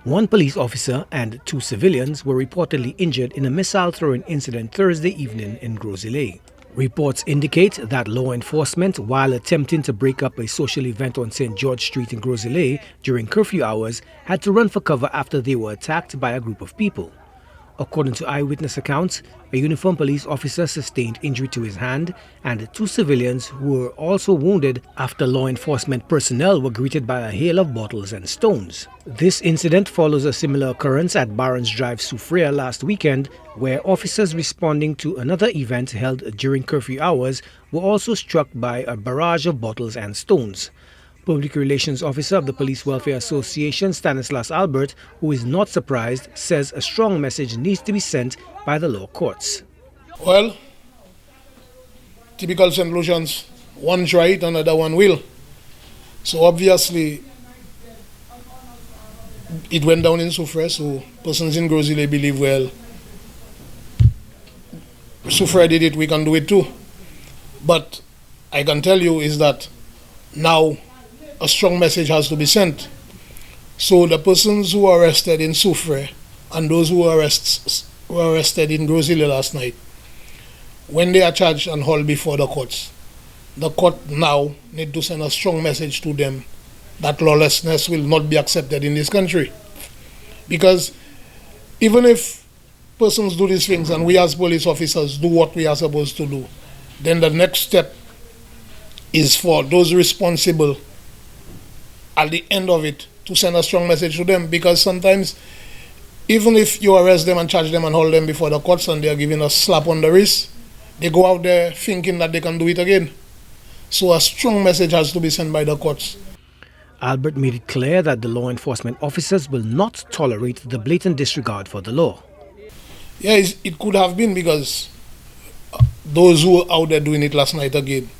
One police officer and 2 civilians were reportedly injured in a missile-throwing incident Thursday evening in Gros Islet. Reports indicate that law enforcement, while attempting to break up a social event on St. George Street in Gros Islet during curfew hours, had to run for cover after they were attacked by a group of people. According to eyewitness accounts, a uniformed police officer sustained injury to his hand and 2 civilians who were also wounded after law enforcement personnel were greeted by a hail of bottles and stones. This incident follows a similar occurrence at Barons Drive, Soufrière last weekend, where officers responding to another event held during curfew hours were also struck by a barrage of bottles and stones. Public Relations Officer of the Police Welfare Association, Stanislas Albert, who is not surprised, says a strong message needs to be sent by the law courts. Well, typical St. Lucians, one try it, another one will. So obviously, it went down in Soufrière, so persons in Gros Islet believe, well, Soufrière did it, we can do it too. But I can tell you is that now a strong message has to be sent. So the persons who were arrested in Soufrière and those who were arrested in Gros Islet last night, when they are charged and hauled before the court now need to send a strong message to them that lawlessness will not be accepted in this country. Because even if persons do these things and we as police officers do what we are supposed to do, then the next step is for those responsible at the end of it to send a strong message to them, because sometimes even if you arrest them and charge them and hold them before the courts and they are giving a slap on the wrist, they go out there thinking that they can do it again. So a strong message has to be sent by the courts. Albert made it clear that the law enforcement officers will not tolerate the blatant disregard for the law. Yeah, it could have been, because those who were out there doing it last night again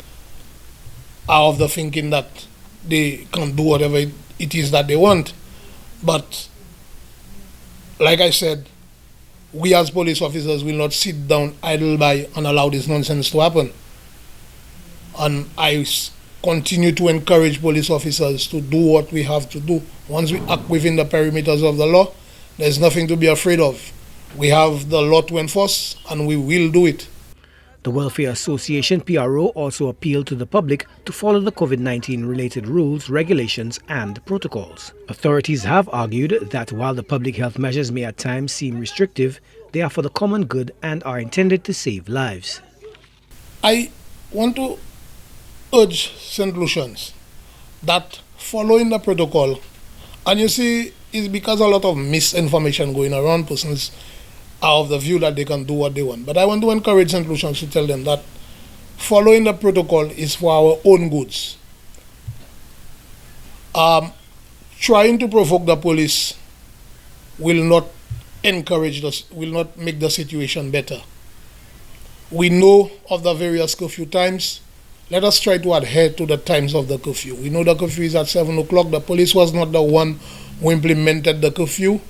are of the thinking that they can do whatever it is that they want. But like I said, we as police officers will not sit down idle by and allow this nonsense to happen. And I continue to encourage police officers to do what we have to do. Once we act within the perimeters of the law, there's nothing to be afraid of. We have the law to enforce and we will do it. The Welfare Association PRO also appealed to the public to follow the COVID-19 related rules, regulations and protocols. Authorities have argued that while the public health measures may at times seem restrictive, they are for the common good and are intended to save lives. I want to urge St. Lucians that following the protocol, and you see, it's because a lot of misinformation going around, persons are of the view that they can do what they want. But I want to encourage St. Lucians to tell them that following the protocol is for our own goods. Trying to provoke the police will not encourage us, will not make the situation better. We know of the various curfew times. Let us try to adhere to the times of the curfew. We know the curfew is at 7 o'clock. The police was not the one who implemented the curfew.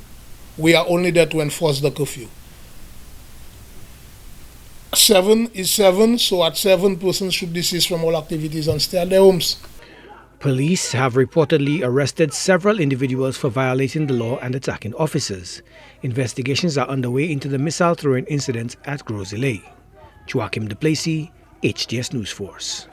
We are only there to enforce the curfew. 7 is 7, so at 7 persons should desist from all activities and stay at their homes. Police have reportedly arrested several individuals for violating the law and attacking officers. Investigations are underway into the missile throwing incident at Gros Islet. Joachim Duplessis, HTS News Force.